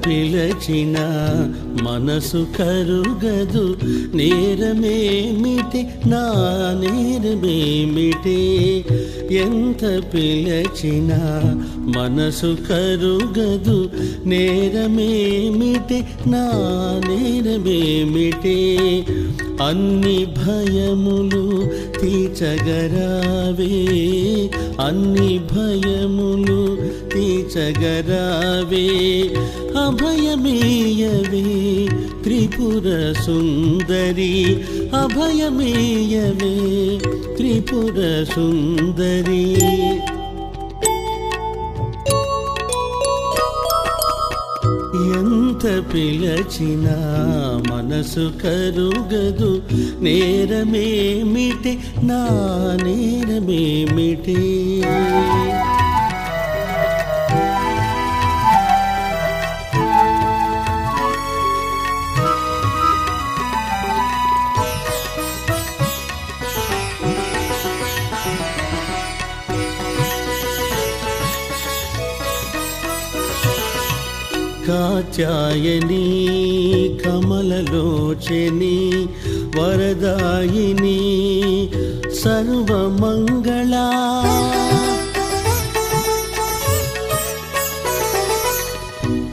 పిలచిన మనసు కరుగదు నేరమేమిటి నా నేరమేమిటి ఎంత పిలచిన మనసు కరుగదు నేరమేమిటి నా నేరమేమిటి అన్ని భయములు తీర్చగరావే అన్ని భయములు తీర్చగరావే అభయమేయవే త్రిపుర సుందరి అభయమేయవే త్రిపుర సుందరి ఎంత పిలచినా మనసు కరుగదు నేరమేమిటి నా నేరమేమిటి కాత్యాయని కమలలోచని వరదాయిని సర్వమంగళా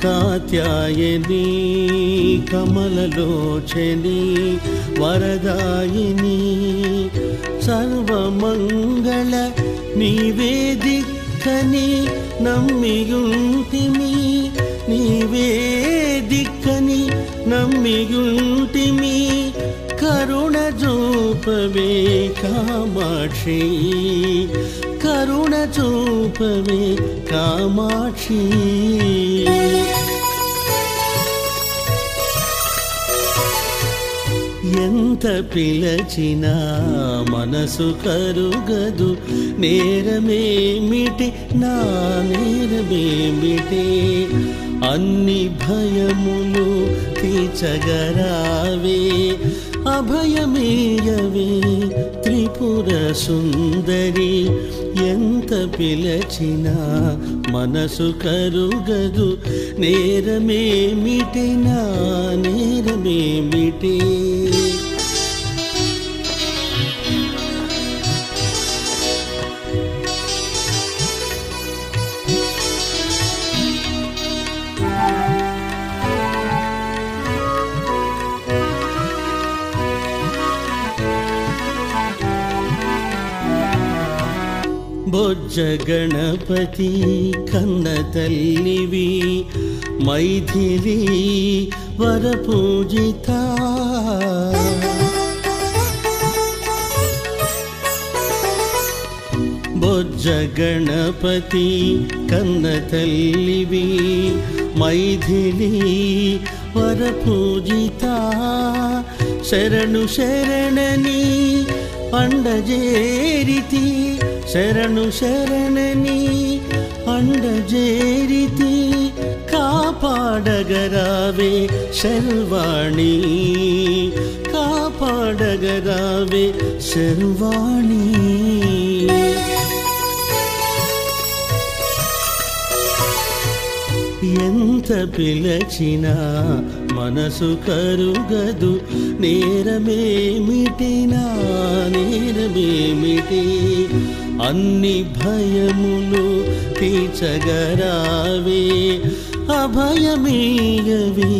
కాత్యాయని కమలలోచని వరదాయిని సర్వమంగళ నీవే దిక్కని నమ్మియుంటిమి నీవే దిక్కని నమ్మియుంటిమి కరుణ చూపవే కామాక్షి కరుణ చూపవే కామాక్షి ఎంత పిలచినా మనసు కరుగదు నేరమేమిటి నా నేరమేమిటి అన్ని భయములు తీర్చగరావే అభయమేయవే త్రిపుర సుందరి ఎంత పిలచినా మనసు కరుగదు నేరమేమిటి నా నేరమేమిటి బొజ్జ గణపతి కన్న తల్లివి మైథిలి వరపూజిత బొజ్జ గణపతి కన్న తల్లివి మైథిలి వరపూజిత శరణు శరణని అండజేరితి శరణు శరణని అండజేరితి కాపాడగరావే శర్వాణి కాపాడగరావే శర్వాణి ఎంత పిలచినా మనసు కరుగదు నేరమేమిటి నా నేరమేమిటి అన్ని భయములు తీర్చగరావే అభయమేయవే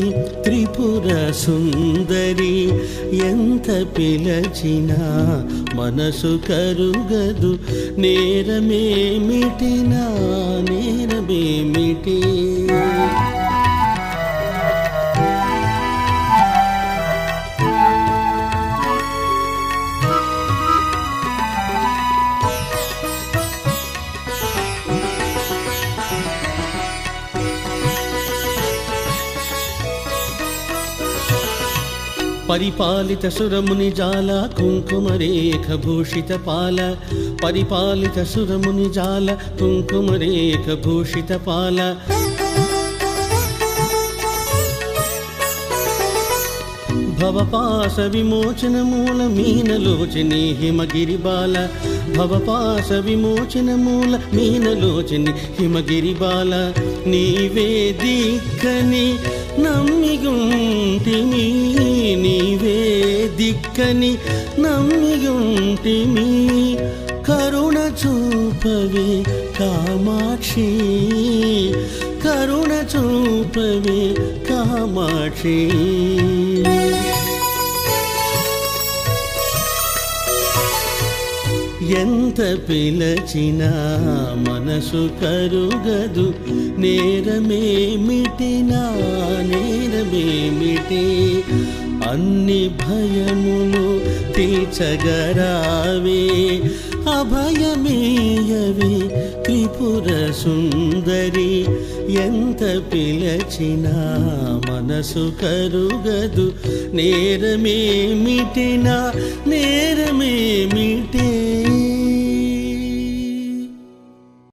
త్రిపుర సుందరి ఎంత పిలచినా మనసు కరుగదు నేరమేమిటి నా నేరమేమిటి పరిపాలిత సురముని జాల కుంకుమరేఖ భూషిత పాల పరిపాలిత సురముని జాల కుంకుమరేఖ భూషిత పాల భవపాశ విమోచన మూల మీనలోచని హిమగిరిబాల భవపాశ విమోచన మూల మీనలోచని హిమగిరిబాల నీవే దిక్కని నమ్మిగుంటిమి నీవే దిక్కని నమ్మిగుంటిమి కరుణ చూపవే కామాక్షి కరుణ చూపవే కామాక్షి ఎంత పిలచినా మనసు కరుగదు నేరమేమిటినా నేరమేమిటి అన్ని భయములు తీర్చగరావే అభయమేయవే త్రిపుర సుందరి ఎంత పిలచినా మనసు కరుగదు నేరమేమిటినా నేరమేమి